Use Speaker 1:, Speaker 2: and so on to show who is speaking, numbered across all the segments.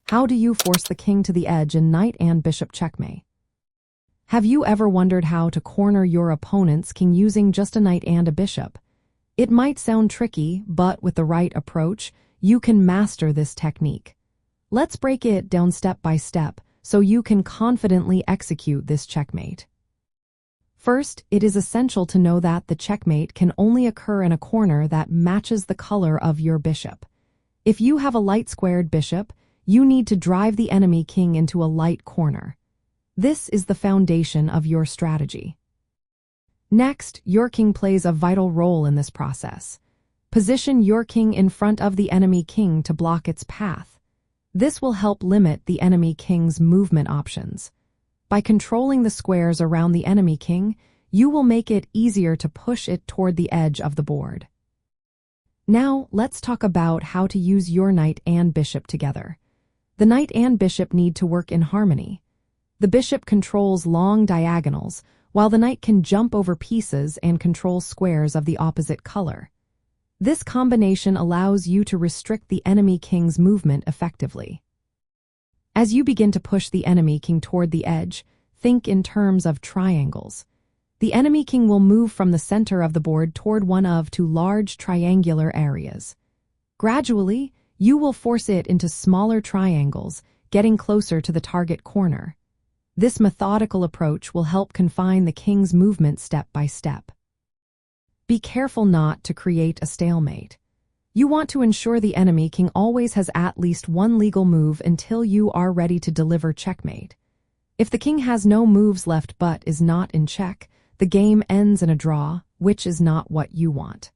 Speaker 1: How do you force the king to the edge in knight and bishop checkmate? Have you ever wondered how to corner your opponent's king using just a knight and a bishop? It might sound tricky, but with the right approach, you can master this technique. Let's break it down step by step so you can confidently execute this checkmate. First, it is essential to know that the checkmate can only occur in a corner that matches the color of your bishop. If you have a light-squared bishop, you need to drive the enemy king into a light corner. This is the foundation of your strategy. Next, your king plays a vital role in this process. Position your king in front of the enemy king to block its path. This will help limit the enemy king's movement options. By controlling the squares around the enemy king, you will make it easier to push it toward the edge of the board. Now, let's talk about how to use your knight and bishop together. The knight and bishop need to work in harmony. The bishop controls long diagonals, while the knight can jump over pieces and control squares of the opposite color. This combination allows you to restrict the enemy king's movement effectively. As you begin to push the enemy king toward the edge, think in terms of triangles. The enemy king will move from the center of the board toward one of two large triangular areas. Gradually, you will force it into smaller triangles, getting closer to the target corner. This methodical approach will help confine the king's movement step by step. Be careful not to create a stalemate. You want to ensure the enemy king always has at least one legal move until you are ready to deliver checkmate. If the king has no moves left but is not in check, the game ends in a draw, which is not what you want.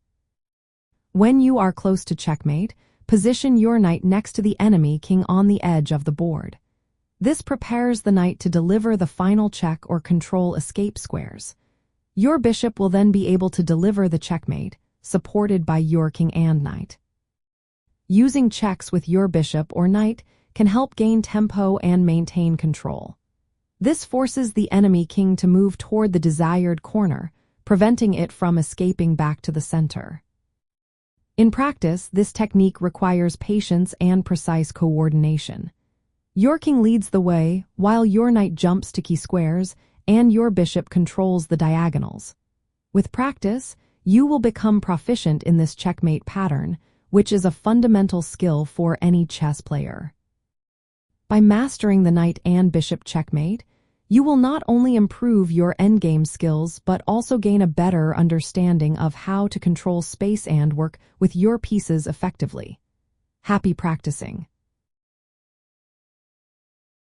Speaker 1: When you are close to checkmate, position your knight next to the enemy king on the edge of the board. This prepares the knight to deliver the final check or control escape squares. Your bishop will then be able to deliver the checkmate, supported by your king and knight. Using checks with your bishop or knight can help gain tempo and maintain control. This forces the enemy king to move toward the desired corner, preventing it from escaping back to the center. In practice, this technique requires patience and precise coordination. Your king leads the way, while your knight jumps to key squares, and your bishop controls the diagonals. With practice, you will become proficient in this checkmate pattern, which is a fundamental skill for any chess player. By mastering the knight and bishop checkmate, you will not only improve your endgame skills but also gain a better understanding of how to control space and work with your pieces effectively. Happy practicing!